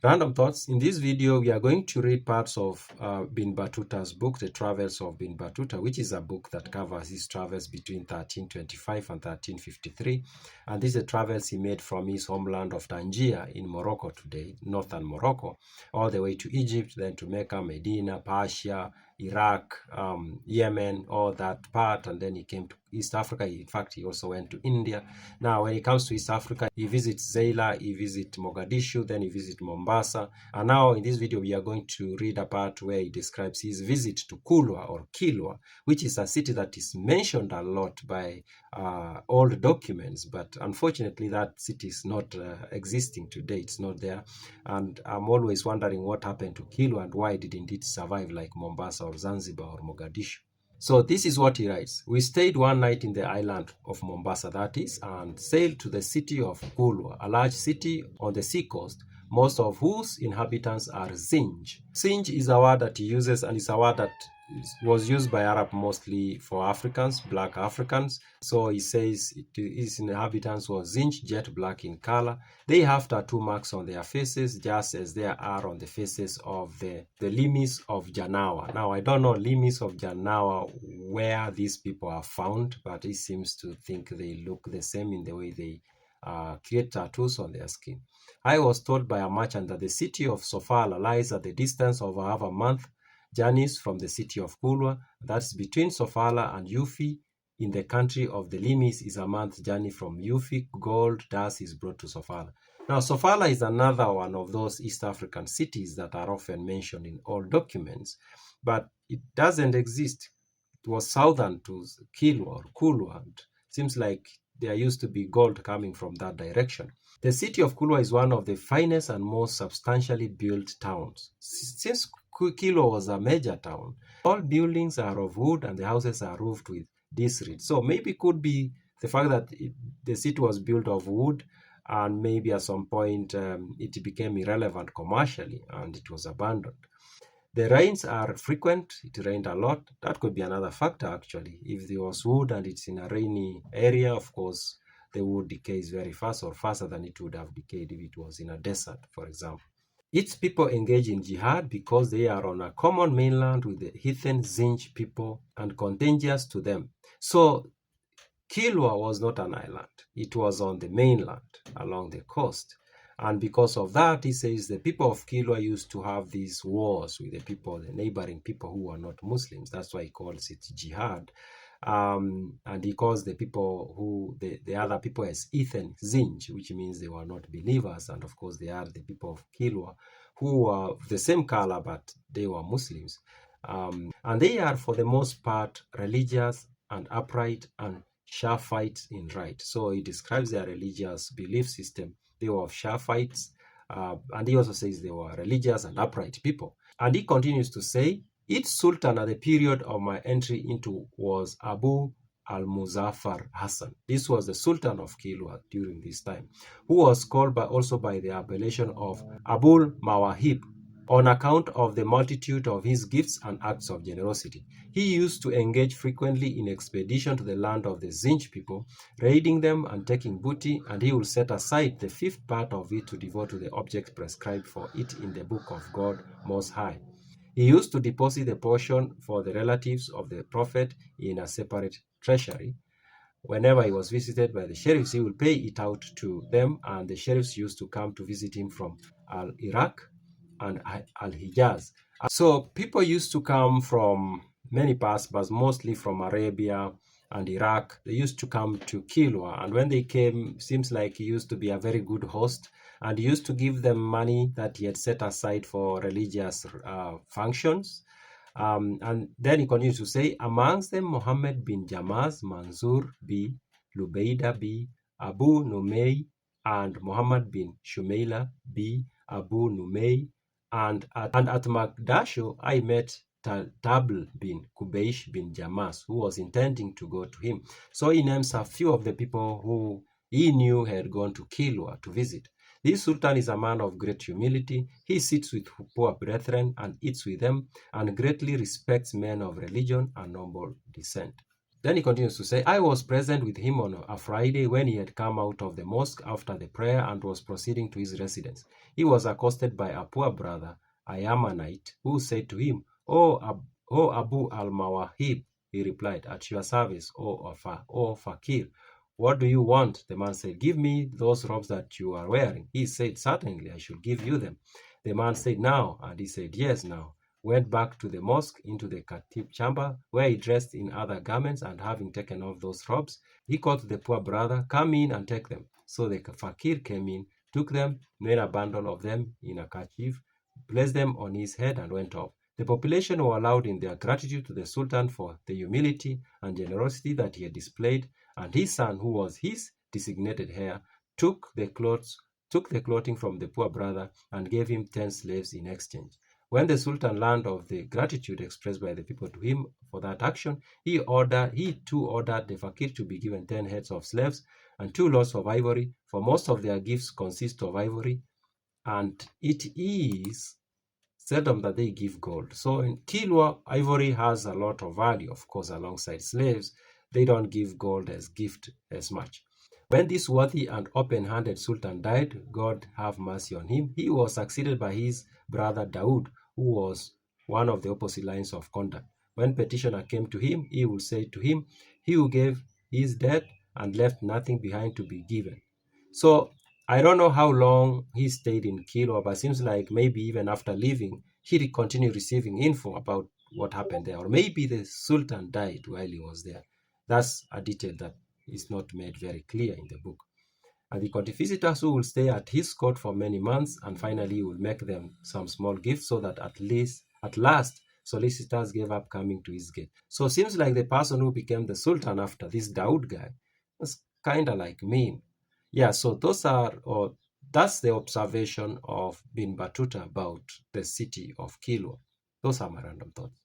Random Thoughts. In this video, we are going to read parts of Ibn Battuta's book, The Travels of Ibn Battuta, which is a book that covers his travels between 1325 and 1353. And these are travels he made from his homeland of Tangier in Morocco today, northern Morocco, all the way to Egypt, then to Mecca, Medina, Persia, Iraq, Yemen, all that part, and then he came to East Africa. In fact, he also went to India. Now, when he comes to East Africa, he visits Zeila, he visits Mogadishu, then he visits Mombasa. And now in this video, we are going to read a part where he describes his visit to Kulwa or Kilwa, which is a city that is mentioned a lot by old documents, but unfortunately that city is not existing today. It's not there. And I'm always wondering what happened to Kilwa and why didn't it survive like Mombasa or Zanzibar or Mogadishu. So this is what he writes. We stayed one night in the island of Mombasa, that is, and sailed to the city of Kilwa, a large city on the seacoast, most of whose inhabitants are Zinj. Zinj is a word that he uses, and it's a word that was used by Arab mostly for Africans, black Africans. So he says his inhabitants were Zinj, jet black in color. They have tattoo marks on their faces, just as there are on the faces of the Limis of Janawa. Now, I don't know Limis of Janawa where these people are found, but he seems to think they look the same in the way they create tattoos on their skin. I was told by a merchant that the city of Sofala lies at the distance of half a month journeys from the city of Kilwa. That's between Sofala and Yufi. In the country of the Limis is a month journey from Yufi. Gold dust is brought to Sofala. Now, Sofala is another one of those East African cities that are often mentioned in all documents, but it doesn't exist. It was southern to Kilwa or Kulwa. It seems like there used to be gold coming from that direction. The city of Kilwa is one of the finest and most substantially built towns. Since Kilwa was a major town, all buildings are of wood and the houses are roofed with disrid. So maybe it could be the fact that the city was built of wood, and maybe at some point it became irrelevant commercially and it was abandoned. The rains are frequent. It rained a lot. That could be another factor, actually. If there was wood and it's in a rainy area, of course, the wood decays very fast, or faster than it would have decayed if it was in a desert, for example. Its people engage in jihad because they are on a common mainland with the heathen Zinj people and contagious to them. So Kilwa was not an island. It was on the mainland along the coast. And because of that, he says the people of Kilwa used to have these wars with the neighboring people who were not Muslims. That's why he calls it jihad. And he calls the people the other people as heathen Zinj, which means they were not believers. And of course, they are the people of Kilwa who were the same color, but they were Muslims. And they are, for the most part, religious and upright and Shafites in right. So he describes their religious belief system. They were of Shafites, and he also says they were religious and upright people. And he continues to say, its sultan at the period of my entry into was Abu al-Muzaffar Hassan. This was the sultan of Kilwa during this time, who was called also by the appellation of Abul Mawahib, on account of the multitude of his gifts and acts of generosity. He used to engage frequently in expedition to the land of the Zinj people, raiding them and taking booty, and he will set aside the fifth part of it to devote to the object prescribed for it in the book of God Most High. He used to deposit a portion for the relatives of the prophet in a separate treasury. Whenever he was visited by the sheriffs, he would pay it out to them, and the sheriffs used to come to visit him from Iraq and Al-Hijaz. So people used to come from many parts, but mostly from Arabia and Iraq. They used to come to Kilwa, and when they came, seems like he used to be a very good host, and he used to give them money that he had set aside for religious functions. And then he continues to say, amongst them Muhammad bin Jamaz, Manzur B, Lubeida B, Abu Numay, and Muhammad bin Shumaila B, Abu Numay, and at Magdashu I met Tabl bin Kubeish bin Jamas, who was intending to go to him. So he names a few of the people who he knew had gone to Kilwa to visit. This sultan is a man of great humility. He sits with poor brethren and eats with them, and greatly respects men of religion and noble descent. Then he continues to say, I was present with him on a Friday when he had come out of the mosque after the prayer and was proceeding to his residence. He was accosted by a poor brother, a Yamanite, who said to him, O Abu al-Mawahib, he replied, at your service, O Fakir. What do you want? The man said, give me those robes that you are wearing. He said, certainly, I should give you them. The man said, now, and he said, yes, now. Went back to the mosque into the Khatib chamber, where he dressed in other garments, and having taken off those robes, he called to the poor brother, come in and take them. So the fakir came in, took them, made a bundle of them in a kerchief, placed them on his head, and went off. The population were loud in their gratitude to the Sultan for the humility and generosity that he had displayed, and his son, who was his designated heir, took the clothing from the poor brother and gave him 10 slaves in exchange. When the Sultan learned of the gratitude expressed by the people to him for that action, he too ordered the fakir to be given 10 heads of slaves and 2 lots of ivory, for most of their gifts consist of ivory, and it is seldom that they give gold. So in Kilwa, ivory has a lot of value, of course, alongside slaves. They don't give gold as gift as much. When this worthy and open-handed Sultan died, God have mercy on him, he was succeeded by his brother Daud, who was one of the opposite lines of conduct. When petitioner came to him, he would say to him, he who gave is dead and left nothing behind to be given. So I don't know how long he stayed in Kilwa, but it seems like maybe even after leaving, he continued receiving info about what happened there. Or maybe the Sultan died while he was there. That's a detail that is not made very clear in the book. And the court visitors who will stay at his court for many months, and finally he will make them some small gifts so that at last, solicitors gave up coming to his gate. So it seems like the person who became the Sultan after this Daud guy was kind of like mean. Yeah, so that's the observation of Bin Battuta about the city of Kilwa. Those are my random thoughts.